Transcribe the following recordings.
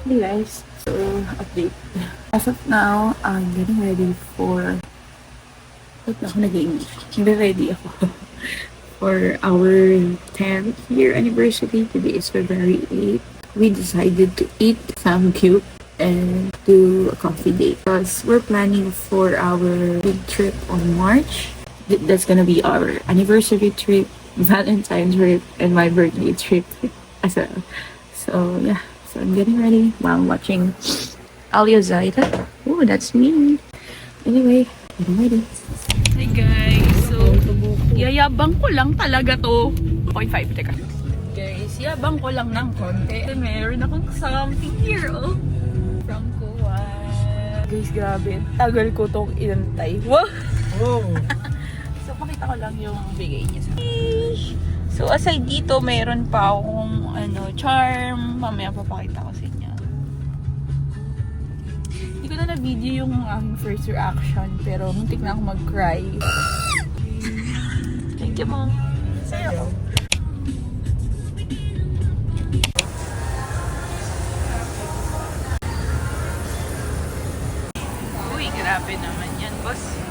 Hey guys, so update. As of now, I'm getting ready for... Ba't na ako nag-English? Ready ako for our 10th year anniversary. Today is February 8th. We decided to eat samgyup and do a coffee date because we're planning for our big trip on March. That's gonna be our anniversary trip, Valentine's trip, and my birthday trip as well. So yeah, so I'm getting ready while watching Alia Zaida. Oh, that's me. Anyway, getting ready. Hey guys, so yayabang ko lang talaga to. 0.5, teka. Guys, yabang ko lang ng konti. Meron akong something here, oh. From Kuwait. Guys, grabe. Tagal ko tong inantay. Wow! Oh. So, pakita ko lang yung bigay niya sa akin. So, aside dito, meron pa akong charm. Mamaya papakita ko sa inyo. Hindi ko na na-video yung first reaction, pero muntik na ako mag-cry. Thank you, Mom. Sa'yo ako. Uy, grabe naman yan, boss.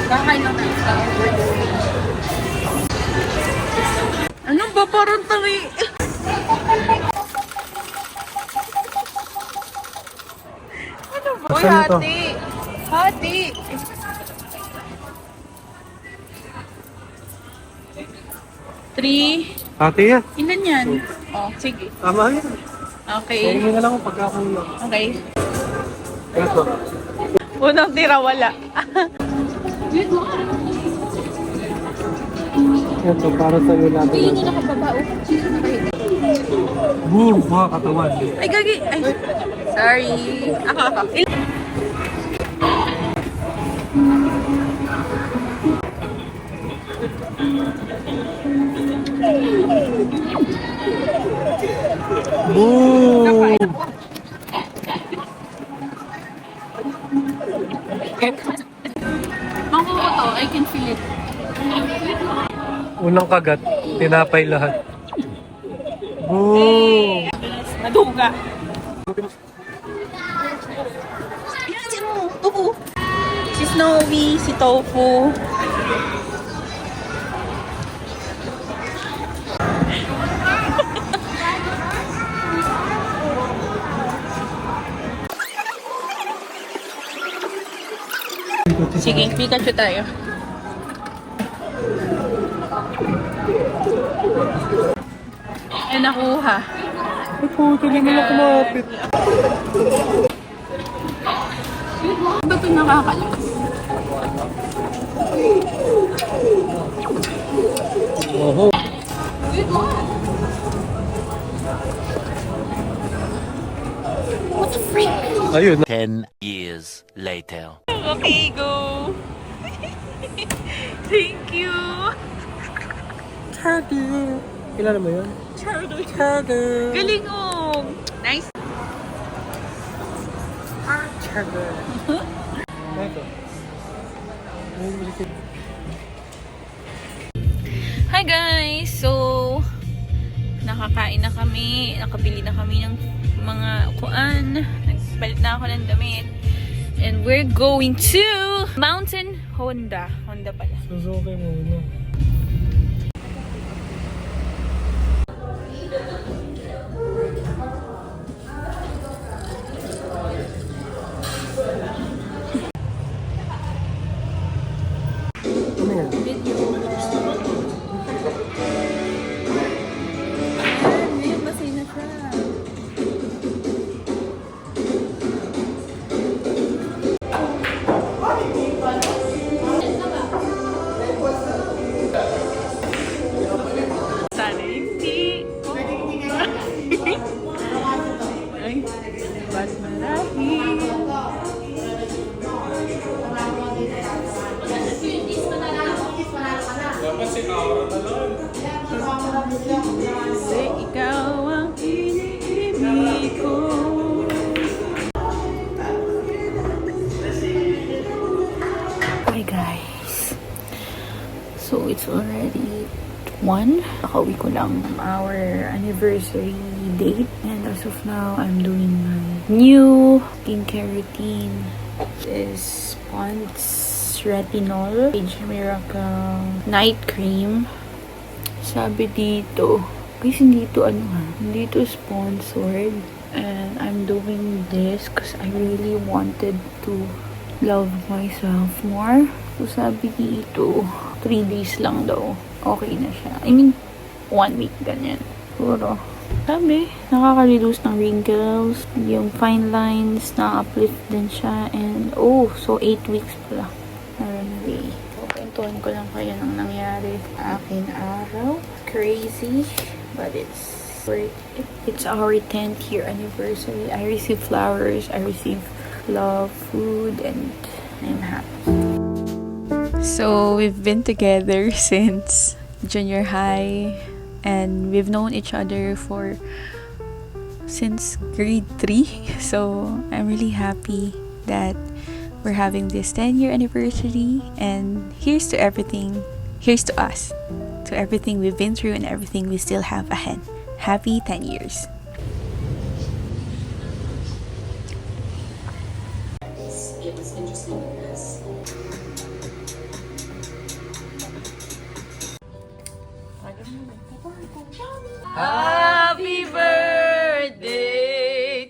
Kakain lang tayo sa ano ba parang tangi? Ano ba? Uy, hati! Hati! Three. Ate yan. Ilan yan? Oh, sige. Tama yan. Okay. Hindi na lang ako pagkakaula. Okay. Ito. Unang tira, wala. Ito, para sa iyo natin. Hindi nyo nakababao. Boom! Mga katawan. Ay, gagi! Ay, sorry. Ako. Boom! Mango ko to, I can feel it. Unang kagat, tinapay lahat. Boom! Naduga. Ayan, si Tofu. Si Snowy, si Tofu. Sige, Pikachu tayo. Ay, nakuha. Ay, puto naman ako kumapit. Ba't ito nakakalas? Oho. What the freak? Ayun. 10 years later. Okay, go. Thank you. Charger. Kilala mo yun? Charger. Galing oh. Nice. Charger. Ito. Hi guys! So, nakakain na kami. Nakabili na kami ng mga kuan. Nagpalit na ako ng damit. And we're going to Mountain Honda. Honda pala. Suzuki mo, no? Ano yan? Ngayon, masay na siya. So, it's already 1. Nakauwi ko lang our anniversary date. And as of now, I'm doing my new skincare routine. This is Pond's Retinol Age Miracle Night Cream. Sabi dito, guys, hindi to sponsored. And I'm doing this because I really wanted to love myself more. So, sabi dito, 3 days lang daw. Okay na siya. I mean, 1 week, ganyan. Puro. Sabi, nakaka-reduce ng wrinkles, yung fine lines, na-uplift din siya, and, so 8 weeks pala. Runway. Kwentuhan ko lang kayo ng nangyari sa akin araw. Crazy, but it's worth it. It's our 10th year anniversary. I received flowers, I received love, food, and I'm happy. So, we've been together since junior high, and we've known each other since grade 3. So, I'm really happy that we're having this 10-year anniversary, and here's to us, to everything we've been through and everything we still have ahead. Happy 10 years. It was interesting because Happy birthday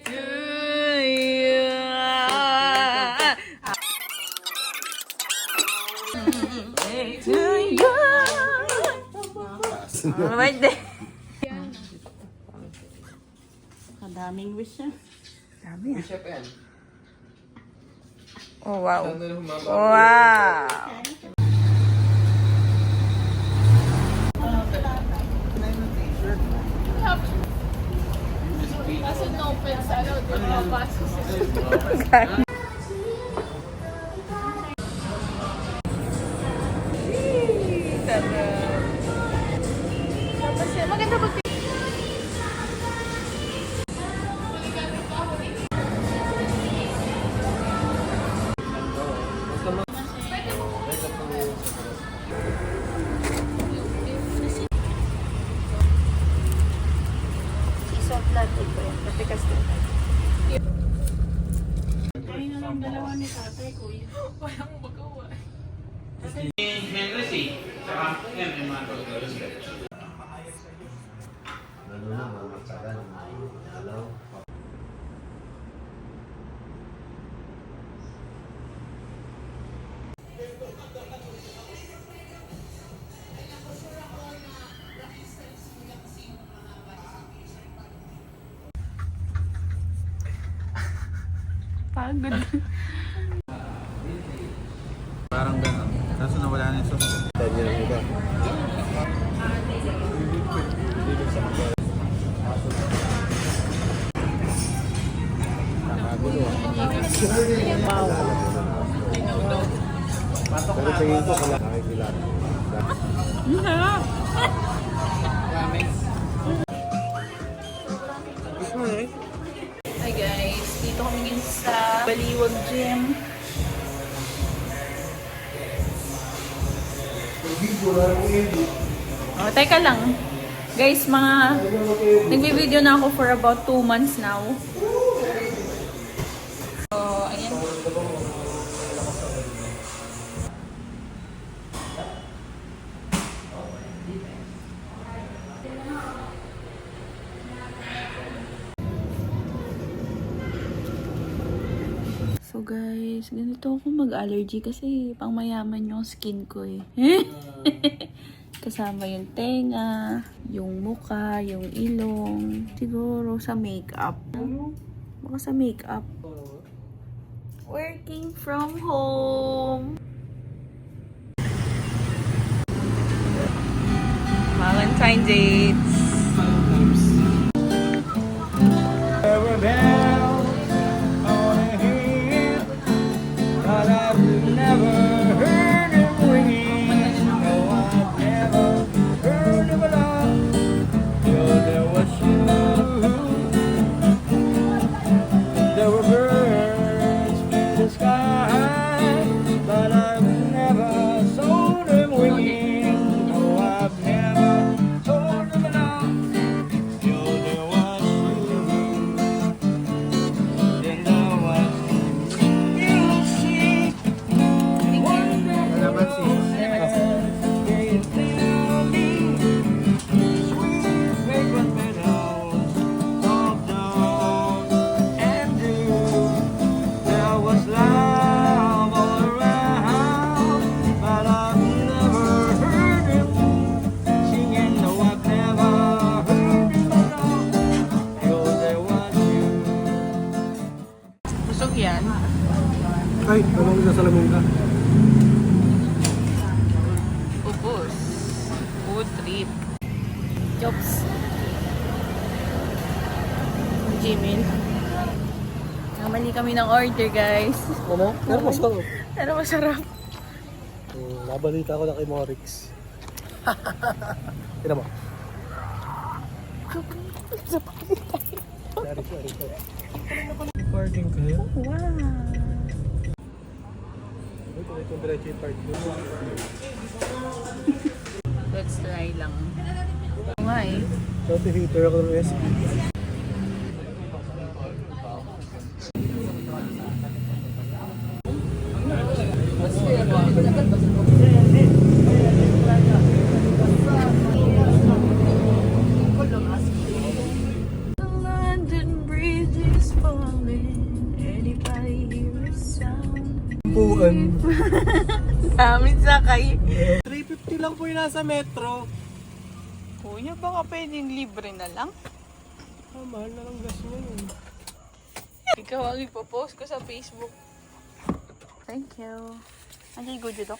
to you. To you. Birthday. daming wish niya. Dami ah. Siya pa yan. Oh, wow. Saan na humaba? Wow. Maganda ba? Soft latte ko yan. Patikas din. Kain na lang dalawa ni tatay ko. Parang magawa. Pagod. Parang gano'n. Kaso nawala na yung sauce. Tanya lang iba. Wow. Pero tingin ko kung nakakilala. Hi guys, dito kami ngayon sa Baliwag Gym. Oh, teka lang. Guys, nagbi-video na ako for about 2 months now. So, ayan. So guys, ganito ako mag-allergy kasi pang mayaman yung skin ko eh. Kasama yung tenga, yung muka, yung ilong. Siguro sa makeup. Baka sa makeup. Working from home. Valentine dates. Ay, anong nasa salamin ka? Ubus. Food trip. Jokes. Jimin. Namali kami ng order, guys. Ano? Pero masarap. Pero masarap. Nabalita ko na kay Morix. Tignan mo. Sorry. Recording kayo? Wow. Ito yung diretso yung part mo. Let's try lang. Oo nga eh. Dati hater ako ng SB. London Bridge is falling. Anybody hear a sound? Buwan. Dami sakay. 350 lang po yung nasa metro. Kuya, baka pwedeng libre na lang. Mahal na lang gas mo yun. Ikaw ang ipopost ko sa Facebook. Thank you. Andiyan good dito.